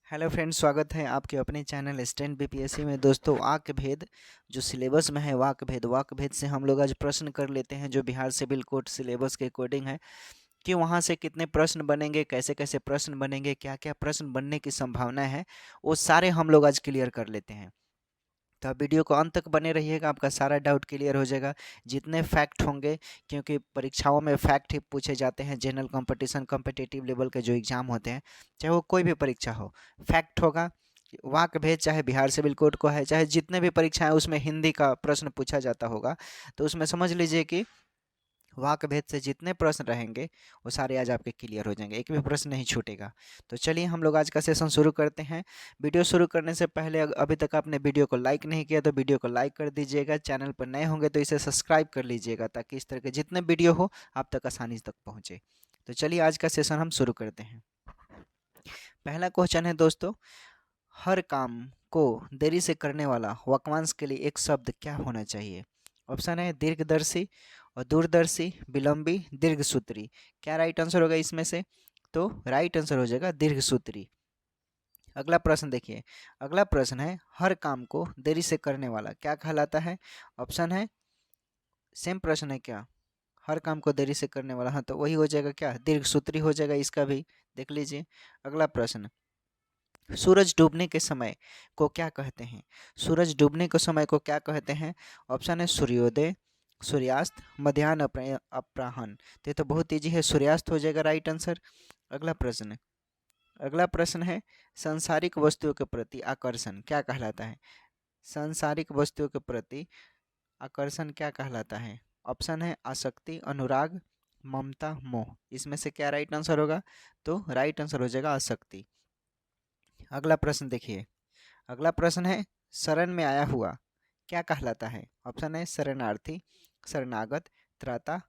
Hello friends, स्वागत है आपके अपने चैनल स्टैंड बीपीएससी में। दोस्तों, वाक्य भेद जो सिलेबस में है, वाक्य भेद से हम लोग आज प्रश्न कर लेते हैं जो बिहार सिविल कोड सिलेबस के अकॉर्डिंग है कि वहाँ से कितने प्रश्न बनेंगे, कैसे कैसे प्रश्न बनेंगे, क्या क्या प्रश्न बनने की संभावना है, वो सारे हम लोग आज क्लियर कर लेते हैं। तो आप वीडियो को अंत तक बने रहिएगा, आपका सारा डाउट क्लियर हो जाएगा। जितने फैक्ट होंगे, क्योंकि परीक्षाओं में फैक्ट ही पूछे जाते हैं, जनरल कंपटीशन कॉम्पिटिटिव लेवल के जो एग्जाम होते हैं, चाहे वो कोई भी परीक्षा हो, फैक्ट होगा। वाक भेद चाहे बिहार सिविल कोड को है, चाहे जितने भी परीक्षा है उसमें हिंदी का प्रश्न पूछा जाता होगा, तो उसमें समझ लीजिए कि वाक भेद से जितने प्रश्न रहेंगे वो सारे आज आपके क्लियर हो जाएंगे, एक भी प्रश्न नहीं छूटेगा। तो चलिए हम लोग आज का सेशन शुरू करते हैं। वीडियो शुरू करने से पहले अभी तक आपने वीडियो को लाइक नहीं किया तो वीडियो को लाइक कर दीजिएगा। चैनल पर नए होंगे तो इसे सब्सक्राइब कर लीजिएगा ताकि इस तरह के जितने वीडियो हो आप तक आसानी तक पहुँचे। तो चलिए आज का सेशन हम शुरू करते हैं। पहला क्वेश्चन है दोस्तों, हर काम को देरी से करने वाला वाक्यांश के लिए एक शब्द क्या होना चाहिए? ऑप्शन है दीर्घदर्शी और दूरदर्शी, विलंबी, दीर्घसूत्री। क्या राइट आंसर होगा इसमें से? तो राइट आंसर हो जाएगा दीर्घसूत्री। अगला प्रश्न देखिए, अगला प्रश्न है हर काम को देरी से करने वाला क्या कहलाता है? ऑप्शन है, सेम प्रश्न है क्या? हर काम को देरी से करने वाला, हाँ तो वही हो जाएगा, क्या दीर्घसूत्री हो जाएगा इसका भी। देख लीजिए अगला प्रश्न, सूरज डूबने के समय को क्या कहते हैं? सूरज डूबने के समय को क्या कहते हैं? ऑप्शन है सूर्योदय, सूर्यास्त, मध्याह्न, अपराह्न। तो ये तो बहुत ईजी है, सूर्यास्त हो जाएगा राइट आंसर। अगला प्रश्न, अगला प्रश्न है सांसारिक वस्तुओं के प्रति आकर्षण क्या कहलाता है? सांसारिक वस्तुओं के प्रति आकर्षण क्या कहलाता है? ऑप्शन है आसक्ति, अनुराग, ममता, मोह। इसमें से क्या राइट आंसर होगा? तो राइट आंसर हो जाएगा आसक्ति। अगला प्रश्न देखिए, अगला प्रश्न है शरण में आया हुआ क्या कहलाता है? ऑप्शन है शरणार्थी, शरणागत, त्राता,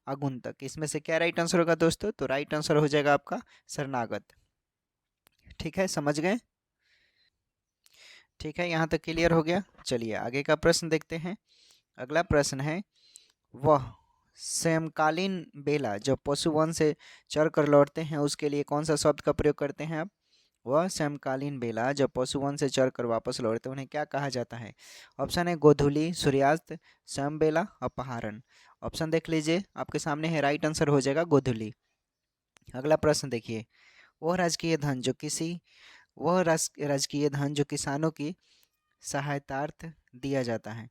आगुंतक। इसमें से क्या राइट आंसर होगा दोस्तों? तो राइट आंसर हो जाएगा आपका शरणागत। ठीक है, समझ गए? ठीक है, यहाँ तक क्लियर हो गया। चलिए आगे का प्रश्न देखते हैं। अगला प्रश्न है, वह समकालीन बेला जो पशु वन से चर कर लौटते हैं उसके लिए कौन सा शब्द का प्रयोग करते हैं आप? वह समकालीन बेला जब पशु वन से चर कर वापस लौटते उन्हें क्या कहा जाता है? ऑप्शन है गोधूली, सूर्यास्त, सम बेला, अपहरण। ऑप्शन देख लीजिए आपके सामने है, राइट आंसर हो जाएगा गोधूली। अगला प्रश्न देखिए, वह राजकीय धन जो किसी वह राजकीय धन जो किसानों की सहायतार्थ दिया जाता है,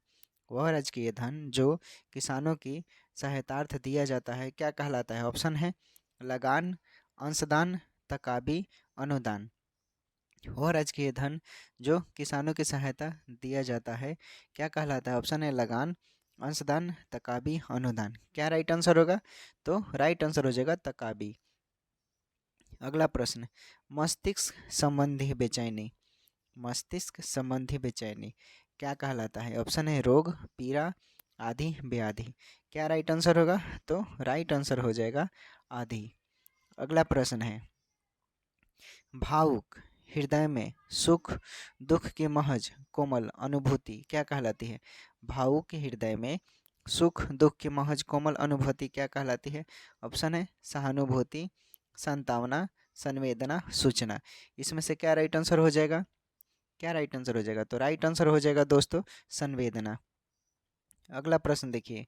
वह राजकीय धन जो किसानों की सहायतार्थ दिया जाता है क्या कहलाता है? ऑप्शन है लगान, अंशदान, तकाबी, अनुदान। वह राजकीय धन जो किसानों की सहायता दिया जाता है क्या कहलाता है? ऑप्शन है लगान, अंशदान, तकाबी, अनुदान। क्या राइट आंसर होगा? तो राइट आंसर हो जाएगा तकाबी। अगला प्रश्न, मस्तिष्क संबंधी बेचैनी, मस्तिष्क संबंधी बेचैनी क्या कहलाता है? ऑप्शन है रोग, पीड़ा, आदि, व्याधि। क्या राइट आंसर होगा? तो राइट आंसर हो जाएगा आदि। अगला प्रश्न है, भावुक हृदय में सुख दुख की महज कोमल अनुभूति क्या कहलाती है? भावुक हृदय में सुख दुख की महज कोमल अनुभूति क्या कहलाती है? ऑप्शन है सहानुभूति, संतावना, संवेदना, सूचना। इसमें से क्या राइट आंसर हो जाएगा? क्या राइट आंसर हो जाएगा? तो राइट आंसर हो जाएगा दोस्तों संवेदना। अगला प्रश्न देखिए,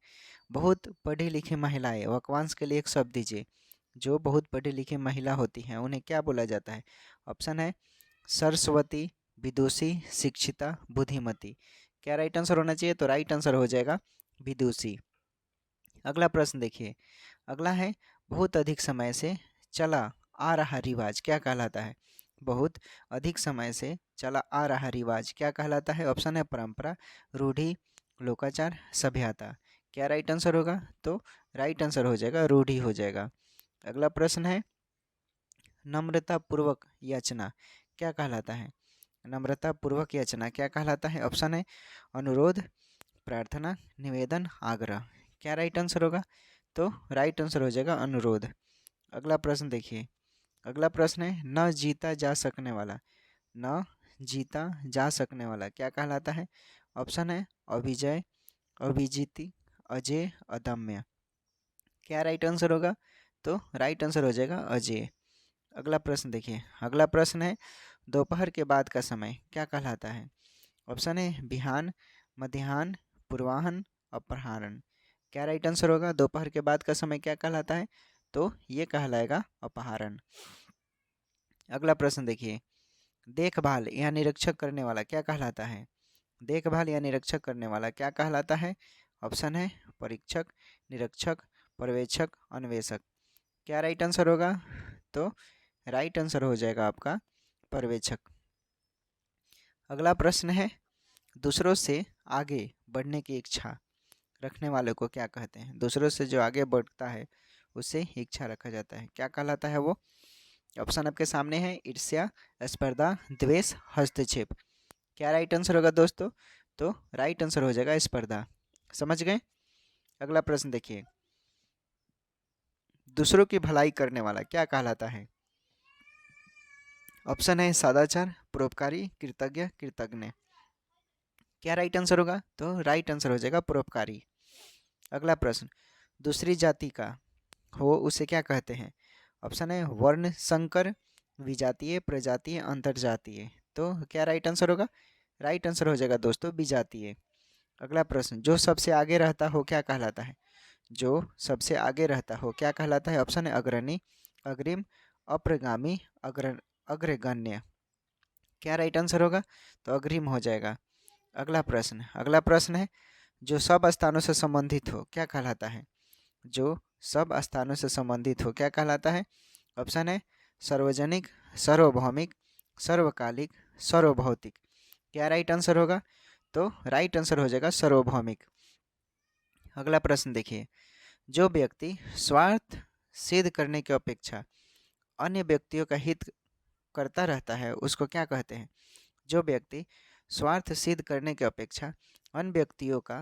बहुत पढ़ी लिखी महिलाएं वाक्यांश के लिए एक शब्द दीजिए। जो बहुत पढ़ी लिखी महिला होती हैं उन्हें क्या बोला जाता है? ऑप्शन है सरस्वती, विदुषी, शिक्षिता, बुद्धिमती। क्या राइट आंसर होना चाहिए? तो राइट आंसर हो जाएगा विदुषी। अगला प्रश्न देखिए, अगला है बहुत अधिक समय से चला आ रहा रिवाज क्या कहलाता है? बहुत अधिक समय से चला आ रहा रिवाज क्या कहलाता है? ऑप्शन है परंपरा, रूढ़ी, लोकाचार, सभ्यता। क्या राइट आंसर होगा? तो राइट आंसर हो जाएगा रूढ़ी हो जाएगा। अगला प्रश्न है नम्रता पूर्वक याचना क्या कहलाता है? नम्रता पूर्वक याचना क्या कहलाता है? ऑप्शन है अनुरोध, प्रार्थना, निवेदन, आग्रह। क्या राइट आंसर होगा? तो राइट आंसर हो जाएगा अनुरोध। अगला प्रश्न देखिए, अगला प्रश्न है न जीता जा सकने वाला, न जीता जा सकने वाला क्या कहलाता है? ऑप्शन है अभिजय, अभिजीति, अजय, अदम्य। क्या राइट आंसर होगा? तो राइट आंसर हो जाएगा अजय। अगला प्रश्न देखिए, अगला प्रश्न है दोपहर के बाद का समय क्या कहलाता है? ऑप्शन है बिहान, मध्याह्न, पूर्वाह्न, अपराह्न। क्या राइट आंसर होगा? दोपहर के बाद का समय क्या कहलाता है? तो ये कहलाएगा अपहारण। अगला प्रश्न देखिए, देखभाल या निरीक्षक करने वाला क्या कहलाता है? देखभाल या निरीक्षक करने वाला क्या कहलाता है? ऑप्शन है परीक्षक, निरीक्षक, पर्यवेक्षक, अन्वेषक। क्या राइट आंसर होगा? तो राइट आंसर हो जाएगा आपका पर्यवेक्षक। अगला प्रश्न है, दूसरों से आगे बढ़ने की इच्छा रखने वाले को क्या कहते हैं? दूसरों से जो आगे बढ़ता है उसे इच्छा रखा जाता है, क्या कहलाता है वो? ऑप्शन आपके सामने है, ईर्ष्या, स्पर्धा, द्वेष, हस्तक्षेप। क्या राइट आंसर होगा दोस्तों? तो राइट आंसर हो जाएगा स्पर्धा। समझ गए? अगला प्रश्न देखिए, दूसरों की भलाई करने वाला क्या कहलाता है? ऑप्शन है सदाचार, परोपकारी, कृतज्ञ, कृतज्ञ। क्या राइट आंसर होगा? तो राइट आंसर हो जाएगा परोपकारी। अगला प्रश्न, दूसरी जाति का हो उसे क्या कहते हैं? ऑप्शन है वर्ण संकर, विजातीय, प्रजातीय, अंतरजातीय। तो क्या राइट आंसर होगा? राइट आंसर हो जाएगा दोस्तों विजातीय। अगला प्रश्न, जो सबसे आगे रहता हो क्या कहलाता है? जो सबसे आगे रहता हो क्या कहलाता है? ऑप्शन है अग्रणी, अग्रिम, अप्रगामी, अग्रगण्य। क्या राइट आंसर होगा? तो अग्रिम हो जाएगा। अगला प्रश्न है, जो सब स्थानों से संबंधित हो क्या कहलाता है? जो सब स्थानों से संबंधित हो क्या कहलाता है? ऑप्शन है सार्वजनिक, सार्वभौमिक, सर्वकालिक, सार्वभौतिक। क्या राइट आंसर होगा? तो राइट आंसर हो जाएगा सार्वभौमिक। अगला प्रश्न देखिए, जो व्यक्ति स्वार्थ सिद्ध करने की अपेक्षा अन्य व्यक्तियों का हित करता रहता है उसको क्या कहते हैं? जो व्यक्ति स्वार्थ सिद्ध करने की अपेक्षा अन्य व्यक्तियों का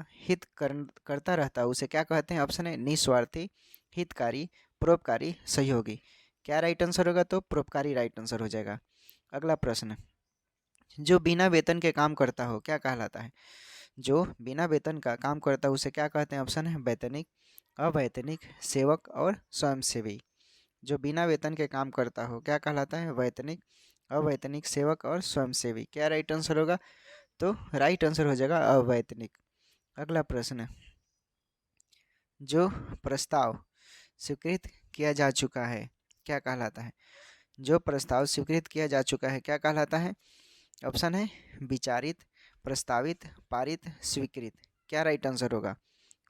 करता रहता है उसे क्या कहते हैं? ऑप्शन है निस्वार्थी, हितकारी, परोपकारी, सहयोगी। क्या राइट आंसर होगा? तो परोपकारी राइट आंसर हो जाएगा। अगला प्रश्न, जो बिना वेतन के काम करता हो क्या कहलाता है? जो बिना वेतन का काम करता है उसे क्या कहते हैं? ऑप्शन है वैतनिक, अवैतनिक, सेवक और स्वयंसेवी। जो बिना वेतन के काम करता हो क्या कहलाता है? वैतनिक, अवैतनिक, सेवक और स्वयंसेवी। क्या राइट आंसर होगा? तो राइट आंसर हो जाएगा अवैतनिक। अगला प्रश्न, जो प्रस्ताव स्वीकृत किया जा चुका है क्या कहलाता है? जो प्रस्ताव स्वीकृत किया जा चुका है क्या कहलाता है? ऑप्शन है विचारित, प्रस्तावित, पारित, स्वीकृत। क्या राइट आंसर होगा?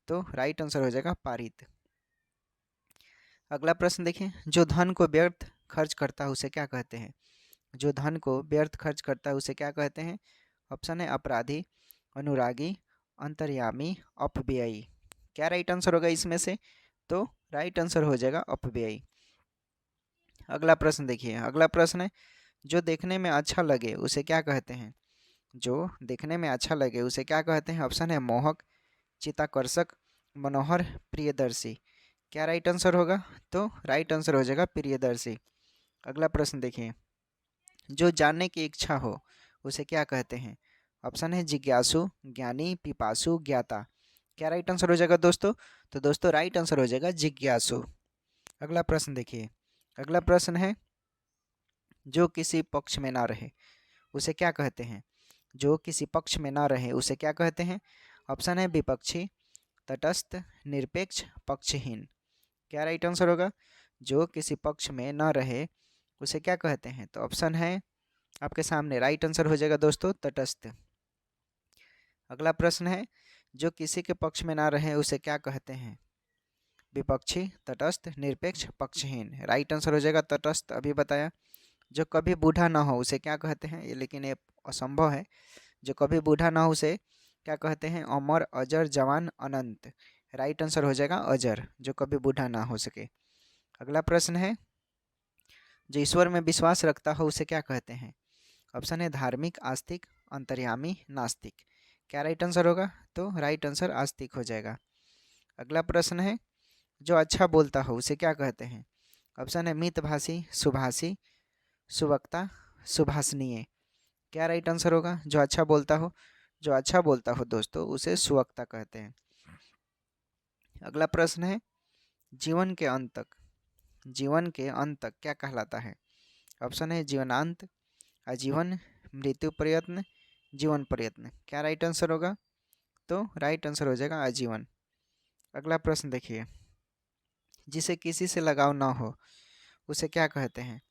तो राइट आंसर हो जाएगा पारित। अगला प्रश्न देखें, जो धन को व्यर्थ खर्च करता है उसे क्या कहते हैं? जो धन को व्यर्थ खर्च करता है उसे क्या कहते हैं? ऑप्शन है अपराधी, अनुरागी, अंतर्यामी, अपव्ययी। क्या राइट आंसर होगा इसमें से? तो राइट आंसर हो जाएगा अपव्ययी। अगला प्रश्न देखिए, अगला प्रश्न है, जो देखने में अच्छा लगे उसे क्या कहते हैं? जो देखने में अच्छा लगे उसे क्या कहते हैं? ऑप्शन है मोहक, चित्ताकर्षक, मनोहर, प्रियदर्शी। क्या राइट आंसर होगा? तो राइट आंसर हो जाएगा प्रियदर्शी। अगला प्रश्न देखिए, जो जानने की इच्छा हो उसे क्या कहते हैं? ऑप्शन है जिज्ञासु, ज्ञानी, पिपासु, ज्ञाता। क्या राइट आंसर हो जाएगा दोस्तों? तो दोस्तों राइट आंसर हो जाएगा जिज्ञासु। अगला प्रश्न देखिए, अगला प्रश्न है, जो किसी पक्ष में ना रहे उसे क्या कहते हैं? जो किसी पक्ष में ना रहे उसे क्या कहते हैं? ऑप्शन है विपक्षी, तटस्थ, निरपेक्ष, पक्षहीन। क्या राइट आंसर होगा? जो किसी पक्ष में ना रहे उसे क्या कहते हैं? तो ऑप्शन है आपके सामने, राइट आंसर हो जाएगा दोस्तों तटस्थ। अगला प्रश्न है, जो किसी के पक्ष में ना रहे उसे क्या कहते हैं? विपक्षी, तटस्थ, निरपेक्ष, पक्षहीन। राइट आंसर हो जाएगा तटस्थ, अभी बताया। जो कभी बूढ़ा ना हो उसे क्या कहते हैं? ये लेकिन ये असंभव है। जो कभी बूढ़ा ना हो उसे क्या कहते हैं? अमर, अजर, जवान, अनंत। राइट आंसर हो जाएगा अजर, जो कभी बूढ़ा ना हो सके। अगला प्रश्न है, जो ईश्वर में विश्वास रखता हो उसे क्या कहते हैं? ऑप्शन है धार्मिक, आस्तिक, अंतर्यामी, नास्तिक। क्या राइट आंसर होगा? तो राइट आंसर आस्तिक हो जाएगा। अगला प्रश्न है, जो अच्छा बोलता हो उसे क्या कहते हैं? ऑप्शन है मितभाषी, सुभाषी, सुवक्ता, सुभाषणीय। क्या राइट आंसर होगा? जो अच्छा बोलता हो, जो अच्छा बोलता हो दोस्तों उसे सुवक्ता कहते हैं। अगला प्रश्न है, जीवन के अंत तक, जीवन के अंत तक क्या कहलाता है? ऑप्शन है जीवनांत, आजीवन, मृत्यु प्रयत्न, जीवन प्रयत्न। क्या राइट आंसर होगा? तो राइट आंसर हो जाएगा आजीवन। अगला प्रश्न देखिए, जिसे किसी से लगाव ना हो उसे क्या कहते हैं?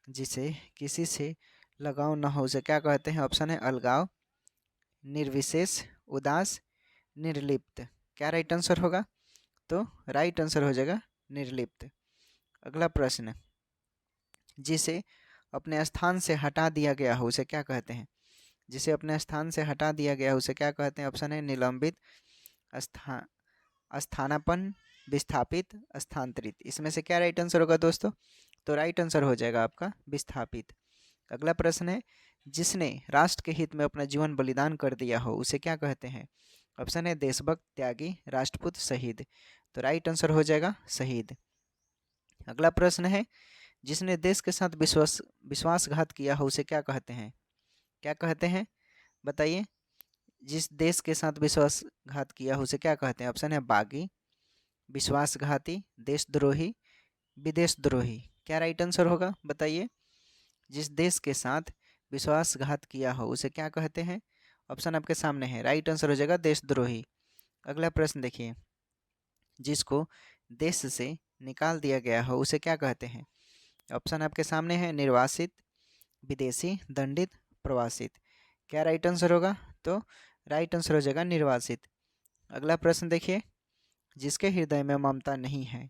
जिसे किसी से लगाव ना हो उसे क्या कहते हैं? ऑप्शन है अलगाव, निर्विशेष, उदास, निर्लिप्त। क्या राइट आंसर होगा? तो राइट आंसर हो जाएगा निर्लिप्त। अगला प्रश्न, जिसे अपने स्थान से हटा दिया गया हो उसे क्या कहते हैं? जिसे अपने स्थान से हटा दिया गया हो उसे क्या कहते हैं? ऑप्शन है निलंबित, स्थान स्थानापन्न, विस्थापित, स्थानांतरित। इसमें से क्या राइट आंसर होगा दोस्तों? तो राइट आंसर हो जाएगा आपका विस्थापित। अगला प्रश्न है, जिसने राष्ट्र के हित में अपना जीवन बलिदान कर दिया हो उसे क्या कहते हैं? ऑप्शन है देशभक्त, त्यागी, राष्ट्रपुत, शहीद। तो राइट आंसर हो जाएगा शहीद। अगला प्रश्न है, जिसने देश के साथ विश्वासघात किया हो उसे क्या कहते हैं? क्या कहते हैं बताइए? जिस देश के साथ विश्वासघात किया हो उसे क्या कहते हैं? ऑप्शन है बागी, विश्वासघाती, देशद्रोही, विदेशद्रोही। क्या राइट आंसर होगा बताइए? जिस देश के साथ विश्वासघात किया हो उसे क्या कहते हैं? ऑप्शन आपके सामने है, राइट आंसर हो जाएगा देशद्रोही। अगला प्रश्न देखिए, जिसको देश से निकाल दिया गया हो उसे क्या कहते हैं? ऑप्शन आपके सामने है, निर्वासित, विदेशी, दंडित, प्रवासित। क्या राइट आंसर होगा? तो राइट आंसर हो जाएगा निर्वासित। अगला प्रश्न देखिए, जिसके हृदय में ममता नहीं है,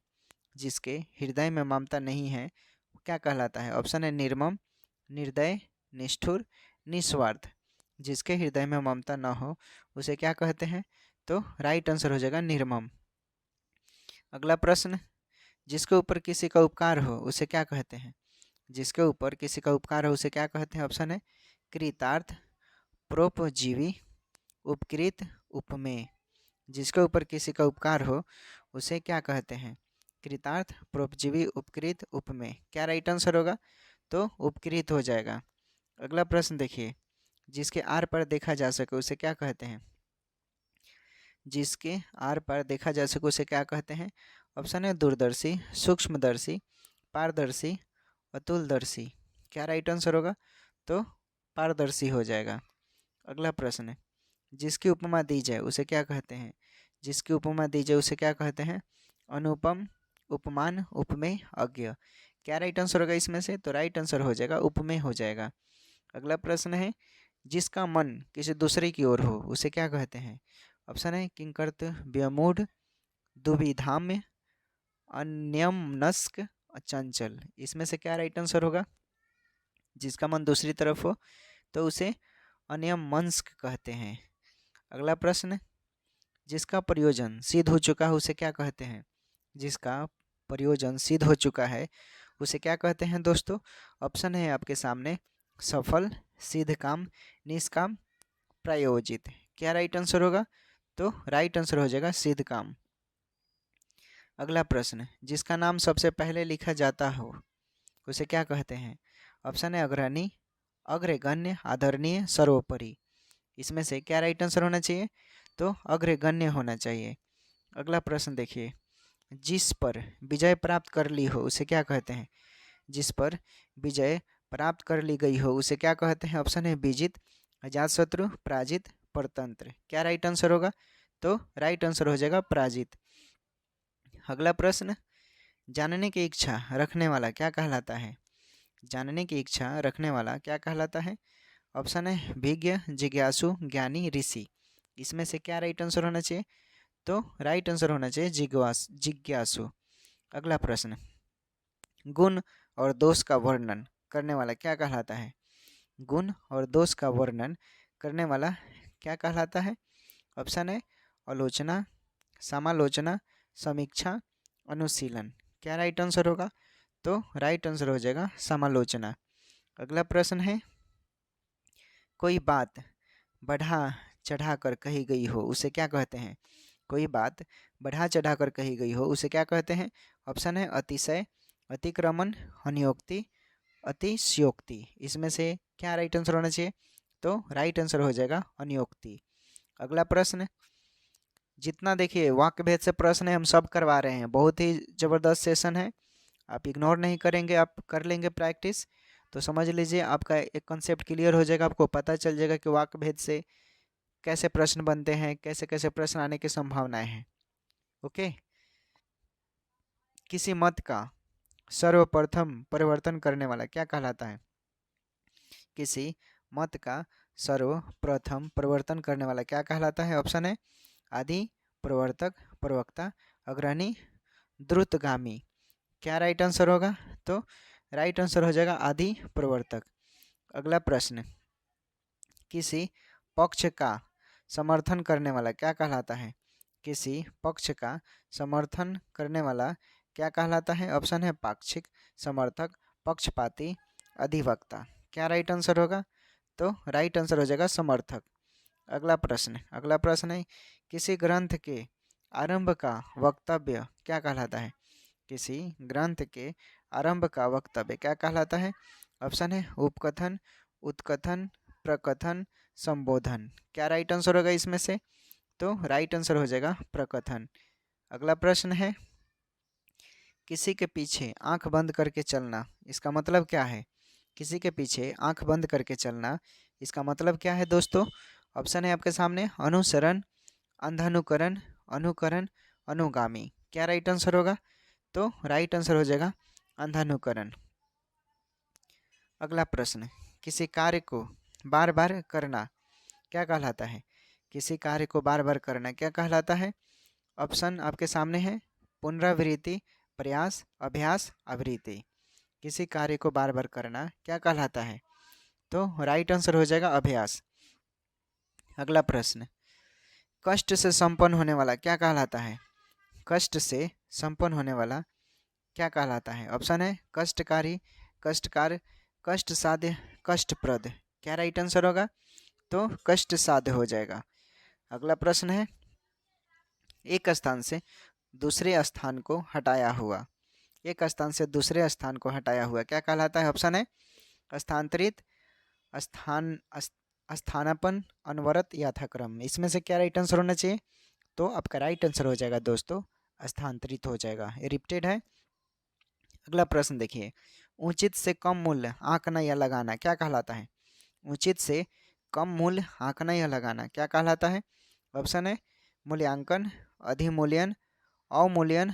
जिसके हृदय में ममता नहीं है वो क्या कहलाता है? ऑप्शन है निर्मम, निर्दय, निष्ठुर, निस्वार्थ। जिसके हृदय में ममता ना हो उसे क्या कहते हैं? तो राइट आंसर हो जाएगा निर्मम। अगला प्रश्न, जिसके ऊपर किसी का उपकार हो उसे क्या कहते हैं? जिसके ऊपर किसी का उपकार हो उसे क्या कहते हैं? ऑप्शन है कृतार्थ, परोपजीवी, उपकृत, उपमेय। जिसके ऊपर किसी का उपकार हो उसे क्या कहते हैं? कृतार्थ, परोपजीवी, उपकृत, उपमेय। क्या राइट आंसर होगा? तो उपकृत हो जाएगा। अगला प्रश्न देखिए, जिसके आर पर देखा जा सके उसे क्या कहते हैं? जिसके आर पर देखा जा सके उसे क्या कहते हैं? ऑप्शन है दूरदर्शी, सूक्ष्मदर्शी, पारदर्शी, अतुलदर्शी। क्या राइट आंसर होगा? तो पारदर्शी हो जाएगा। अगला प्रश्न, जिसकी उपमा दी जाए उसे क्या कहते हैं? जिसकी उपमा दी जाए उसे क्या कहते हैं? अनुपम, उपमान, उपमेय, अज्ञ। क्या राइट आंसर होगा इसमें से? तो राइट आंसर हो जाएगा उपमेय हो जाएगा। अगला प्रश्न है, जिसका मन किसी दूसरे की ओर हो उसे क्या कहते हैं? ऑप्शन है किंकर्त, व्यमूढ़, दुविधाम्य, अन्यमनस्क, चंचल। इसमें से क्या राइट आंसर होगा? जिसका मन दूसरी तरफ हो तो उसे अन्यमनस्क कहते हैं। अगला प्रश्न, जिसका प्रयोजन सिद्ध हो चुका है उसे क्या कहते हैं? जिसका प्रयोजन सिद्ध हो चुका है उसे क्या कहते हैं दोस्तों? ऑप्शन है आपके सामने, सफल, सिद्ध काम, निष्काम, प्रायोजित। क्या राइट आंसर होगा? तो राइट आंसर हो जाएगा सिद्ध काम। अगला प्रश्न, जिसका नाम सबसे पहले लिखा जाता हो उसे क्या कहते हैं? ऑप्शन है अग्रणी, अग्रगण्य, आदरणीय, सर्वोपरि। इसमें से क्या राइट आंसर होना चाहिए? तो अग्रगण्य होना चाहिए। अगला प्रश्न देखिए, जिस पर विजय प्राप्त कर ली हो उसे क्या कहते हैं? जिस पर विजय प्राप्त कर ली गई हो उसे क्या कहते हैं? ऑप्शन है विजित, अजातशत्रु, पराजित, परतंत्र। क्या राइट आंसर होगा? तो राइट आंसर हो जाएगा पराजित। अगला प्रश्न, जानने की इच्छा रखने वाला क्या कहलाता है? जानने की इच्छा रखने वाला क्या कहलाता है? ऑप्शन है विज्ञ, जिज्ञासु, ज्ञानी, ऋषि। इसमें से क्या राइट आंसर होना चाहिए? तो राइट आंसर होना चाहिए जिज्ञासु। अगला प्रश्न, गुण और दोष का वर्णन करने वाला क्या कहलाता है? गुण और दोष का वर्णन करने वाला क्या कहलाता है? ऑप्शन है आलोचना, समालोचना, समीक्षा, अनुशीलन। क्या राइट आंसर होगा? तो राइट आंसर हो जाएगा समालोचना। अगला प्रश्न है, कोई बात बढ़ा चढ़ा कर कही गई हो उसे क्या कहते हैं? कोई बात बढ़ा चढ़ा कर कही गई हो उसे क्या कहते हैं? ऑप्शन है अतिशय, अतिक्रमण, अनियोक्ति, अतिशयोक्ति। इसमें से क्या राइट आंसर होना चाहिए? तो राइट आंसर हो जाएगा अनियोक्ति। अगला प्रश्न, जितना देखिए वाक्य भेद से प्रश्न है हम सब करवा रहे हैं, बहुत ही ज़बरदस्त सेशन है, आप इग्नोर नहीं करेंगे, आप कर लेंगे प्रैक्टिस तो समझ लीजिए आपका एक कॉन्सेप्ट क्लियर हो जाएगा, आपको पता चल जाएगा कि वाक्य भेद से कैसे प्रश्न बनते हैं, कैसे कैसे प्रश्न आने की संभावनाएं हैं। ओके। किसी मत का सर्वप्रथम परिवर्तन करने वाला क्या कहलाता है? किसी मत का सर्वप्रथम परिवर्तन करने वाला क्या कहलाता है? ऑप्शन है आदि, प्रवर्तक, प्रवक्ता, अग्रणी, द्रुतगामी। क्या राइट आंसर होगा? तो राइट आंसर हो जाएगा आदि प्रवर्तक। अगला प्रश्न, किसी पक्ष का समर्थन करने वाला क्या कहलाता है? किसी पक्ष का समर्थन करने वाला क्या कहलाता है? ऑप्शन है पाक्षिक, समर्थक, पक्षपाती, अधिवक्ता। क्या राइट आंसर होगा? तो राइट आंसर हो जाएगा समर्थक। अगला प्रश्न है, किसी ग्रंथ के आरंभ का वक्तव्य क्या कहलाता है? किसी ग्रंथ के आरंभ का वक्तव्य क्या कहलाता है? ऑप्शन है उपकथन, उत्कथन, प्रकथन, संबोधन। क्या राइट आंसर होगा इसमें से? तो राइट आंसर हो जाएगा प्रकथन। अगला प्रश्न है, किसी के पीछे आंख बंद करके चलना, इसका मतलब क्या है? किसी के पीछे आंख बंद करके चलना, इसका मतलब क्या है दोस्तों? ऑप्शन है आपके सामने अनुसरण, अंधानुकरण, अनुकरण, अनुगामी। क्या राइट आंसर होगा? तो राइट आंसर हो जाएगा अंधानुकरण। अगला प्रश्न, किसी कार्य को बार बार करना क्या कहलाता है? किसी कार्य को बार बार करना क्या कहलाता है? ऑप्शन आपके सामने है पुनरावृत्ति, प्रयास, अभ्यास, आवृत्ति। किसी कार्य को बार बार करना क्या कहलाता है? तो राइट आंसर हो जाएगा अभ्यास। अगला प्रश्न, कष्ट से संपन्न होने वाला क्या कहलाता है? कष्ट से संपन्न होने वाला क्या कहलाता है? ऑप्शन है कष्टकारी, कष्टकार, कष्ट साध्य, कष्टप्रद। क्या राइट आंसर होगा? तो कष्ट साध्य हो जाएगा। अगला प्रश्न है, एक स्थान से दूसरे स्थान को हटाया हुआ, एक स्थान से दूसरे स्थान को हटाया हुआ क्या कहलाता है? ऑप्शन है स्थानांतरित, स्थान स्थानापन्न, अनवरत, यथाक्रम। इसमें से क्या राइट आंसर होना चाहिए? तो आपका राइट आंसर हो जाएगा दोस्तों स्थानांतरित हो जाएगा, ये रिपीटेड है। अगला प्रश्न देखिए, उचित से कम मूल्य आंकना या लगाना क्या कहलाता है? उचित से कम मूल्य आंकना या लगाना क्या कहलाता है? ऑप्शन है मूल्यांकन, अधिमूल्यन, अवमूल्यन,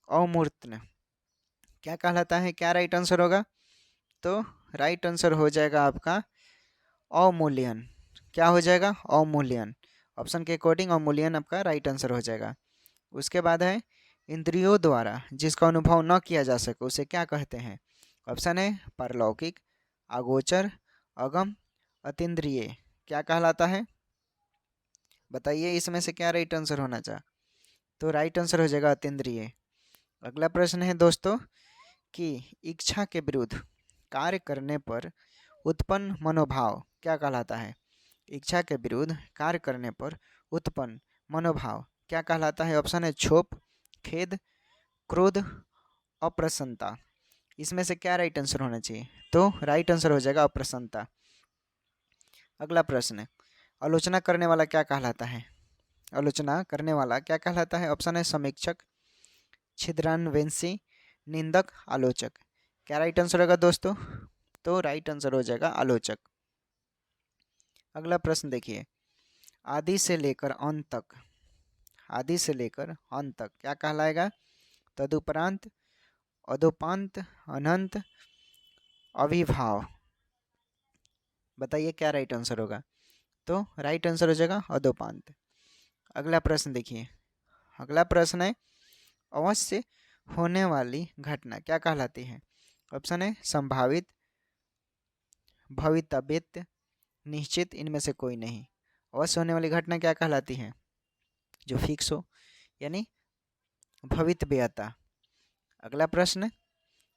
अवमूर्तन। क्या कहलाता है? क्या राइट आंसर होगा? तो राइट आंसर हो जाएगा आपका अवमूल्यन। क्या हो जाएगा? अवमूल्यन। ऑप्शन के अकॉर्डिंग अवमूल्यन आपका राइट आंसर हो जाएगा। उसके बाद है इंद्रियों द्वारा जिसका अनुभव न किया जा सके उसे क्या कहते हैं? ऑप्शन है पारलौकिक, अगोचर, अगम, अतीन्द्रिय। क्या कहलाता है? बताइए इसमें से क्या राइट आंसर होना चाहिए? तो राइट आंसर हो जाएगा अतीन्द्रिय। अगला प्रश्न है दोस्तों कि इच्छा के विरुद्ध कार्य करने पर उत्पन्न मनोभाव क्या कहलाता है? इच्छा के विरुद्ध कार्य करने पर उत्पन्न मनोभाव क्या कहलाता है? ऑप्शन है क्षोभ, खेद, क्रोध, अप्रसन्नता। इसमें से क्या राइट आंसर होना चाहिए? तो राइट आंसर हो जाएगा अप्रसन्नता। अगला प्रश्न, आलोचना करने वाला क्या कहलाता है? आलोचना करने वाला क्या कहलाता है? ऑप्शन है समीक्षक, छिद्रान्वेषी, निंदक, आलोचक। क्या राइट आंसर होगा दोस्तों? तो राइट आंसर हो जाएगा आलोचक। अगला प्रश्न देखिए, आदि से लेकर अंत तक, आदि से लेकर अंत तक क्या कहलाएगा? तदुपरांत, अदोपांत, अनंत, अविभाव। बताइए क्या राइट आंसर होगा? तो राइट आंसर हो जाएगा अदोपांत। अगला प्रश्न देखिए, अगला प्रश्न है अवश्य होने वाली घटना क्या कहलाती है? ऑप्शन है संभावित, भवितव्य, निश्चित, इनमें से कोई नहीं। अवश्य होने वाली घटना क्या कहलाती है? जो फिक्स हो, यानी भवितव्यता। अगला प्रश्न,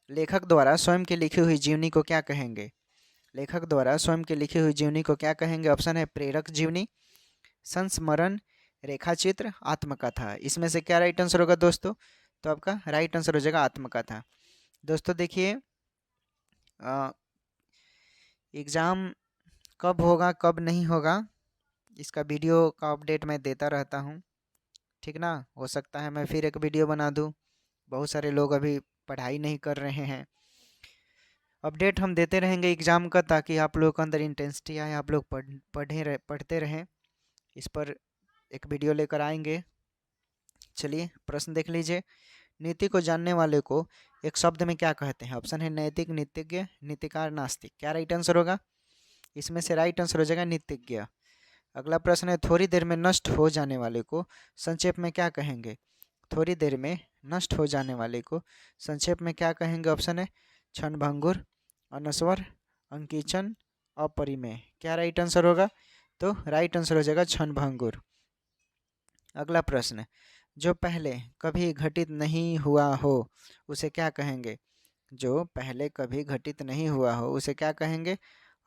लेखक द्वारा स्वयं की लिखी हुई जीवनी को क्या कहेंगे? लेखक द्वारा स्वयं की लिखी हुई जीवनी को क्या कहेंगे? ऑप्शन है प्रेरक जीवनी, संस्मरण, रेखाचित्र, आत्मकथा। इसमें से क्या राइट आंसर होगा दोस्तों? तो आपका राइट आंसर हो जाएगा आत्मकथा। दोस्तों देखिए, एग्ज़ाम कब होगा कब नहीं होगा इसका वीडियो का अपडेट मैं देता रहता हूँ, ठीक ना। हो सकता है मैं फिर एक वीडियो बना दूँ, बहुत सारे लोग अभी पढ़ाई नहीं कर रहे हैं। अपडेट हम देते रहेंगे एग्ज़ाम का, ताकि आप लोगों के अंदर इंटेंसिटी आए, आप लोग पढ़ते रहें। इस पर एक वीडियो लेकर आएंगे। चलिए प्रश्न देख लीजिए। नीति को जानने वाले को एक शब्द में क्या कहते हैं? ऑप्शन है नैतिक, नीतिज्ञ, नीतिकार, नास्तिक। क्या राइट आंसर होगा? इसमें से राइट आंसर हो जाएगा नीतिज्ञ। अगला प्रश्न है थोड़ी देर में नष्ट हो जाने वाले को संक्षेप में क्या कहेंगे? थोड़ी देर में नष्ट हो जाने वाले को संक्षेप में क्या कहेंगे? ऑप्शन है क्षणभंगुर, अनस्वर, अंकिचन, अपरिमेय। क्या राइट आंसर होगा? तो राइट आंसर हो जाएगा क्षणभंगुर। अगला प्रश्न, जो पहले कभी घटित नहीं हुआ हो उसे क्या कहेंगे? जो पहले कभी घटित नहीं हुआ हो उसे क्या कहेंगे?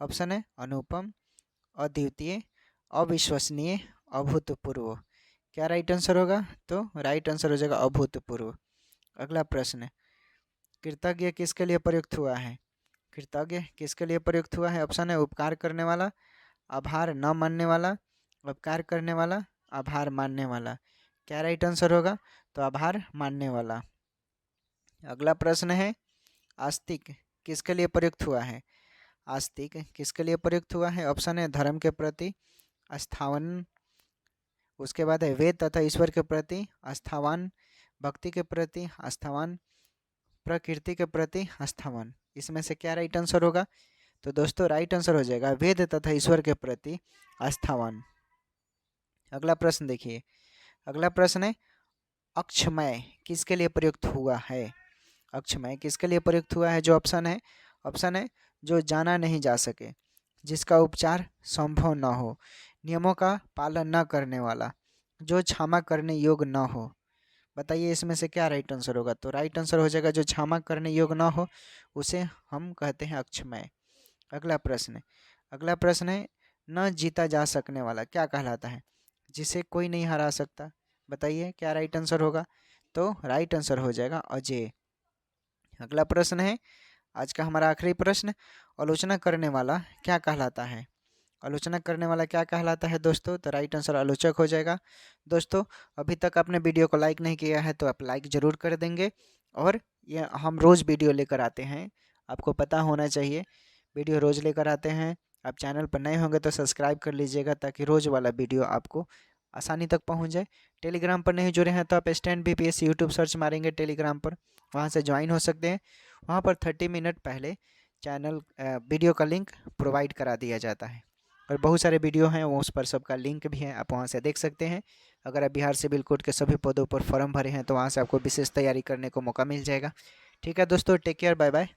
ऑप्शन है अनुपम, अद्वितीय, अविश्वसनीय, अभूतपूर्व। क्या राइट आंसर होगा? तो राइट आंसर हो जाएगा अभूतपूर्व। अगला प्रश्न, कृतज्ञ किसके लिए प्रयुक्त हुआ है? कृतज्ञ किसके लिए प्रयुक्त हुआ है? ऑप्शन है उपकार करने वाला, आभार न मानने वाला, उपकार करने वाला, आभार मानने वाला। क्या राइट आंसर होगा? तो आभार मानने वाला। अगला प्रश्न है आस्तिक किसके लिए प्रयुक्त हुआ है? आस्तिक किसके लिए प्रयुक्त हुआ है? ऑप्शन है धर्म के प्रति आस्थावान, उसके बाद है वेद तथा ईश्वर के प्रति आस्थावान, भक्ति के प्रति आस्थावान, प्रकृति के प्रति आस्थावान। इसमें से क्या राइट आंसर होगा? तो दोस्तों राइट आंसर हो जाएगा वेद तथा ईश्वर के प्रति आस्थावान। अगला प्रश्न देखिए। अगला प्रश्न है अक्षमय किसके लिए प्रयुक्त हुआ है? अक्षमय किसके लिए प्रयुक्त हुआ है? जो ऑप्शन है जो जाना नहीं जा सके, जिसका उपचार संभव न हो, नियमों का पालन न करने वाला, जो क्षमा करने योग्य न हो। बताइए इसमें से क्या राइट आंसर होगा? तो राइट आंसर हो जाएगा जो क्षमा करने योग्य न हो उसे हम कहते हैं अक्षमय। अगला प्रश्न है न जीता जा सकने वाला क्या कहलाता है? जिसे कोई नहीं हरा सकता। बताइए क्या राइट आंसर होगा? तो राइट आंसर हो जाएगा अजेय। अगला प्रश्न है आज का हमारा आखिरी प्रश्न, आलोचना करने वाला क्या कहलाता है? आलोचना करने वाला क्या कहलाता है दोस्तों? तो राइट आंसर आलोचक हो जाएगा। दोस्तों अभी तक आपने वीडियो को लाइक नहीं किया है तो आप लाइक ज़रूर कर देंगे, और ये हम रोज़ वीडियो लेकर आते हैं, आपको पता होना चाहिए वीडियो रोज़ लेकर आते हैं। आप चैनल पर नए होंगे तो सब्सक्राइब कर लीजिएगा ताकि रोज़ वाला वीडियो आपको आसानी तक पहुंच जाए। टेलीग्राम पर नहीं जुड़े हैं तो आप स्टैंड बीपीएससी यूट्यूब सर्च मारेंगे टेलीग्राम पर, वहां से ज्वाइन हो सकते हैं। वहां पर 30 मिनट पहले चैनल वीडियो का लिंक प्रोवाइड करा दिया जाता है, और बहुत सारे वीडियो हैं वो उस पर सबका लिंक भी है, आप वहां से देख सकते हैं। अगर आप बिहार सिविल कोड के सभी पदों पर फॉर्म भरे हैं तो वहां से आपको विशेष तैयारी करने को मौका मिल जाएगा। ठीक है दोस्तों, टेक केयर, बाय बाय।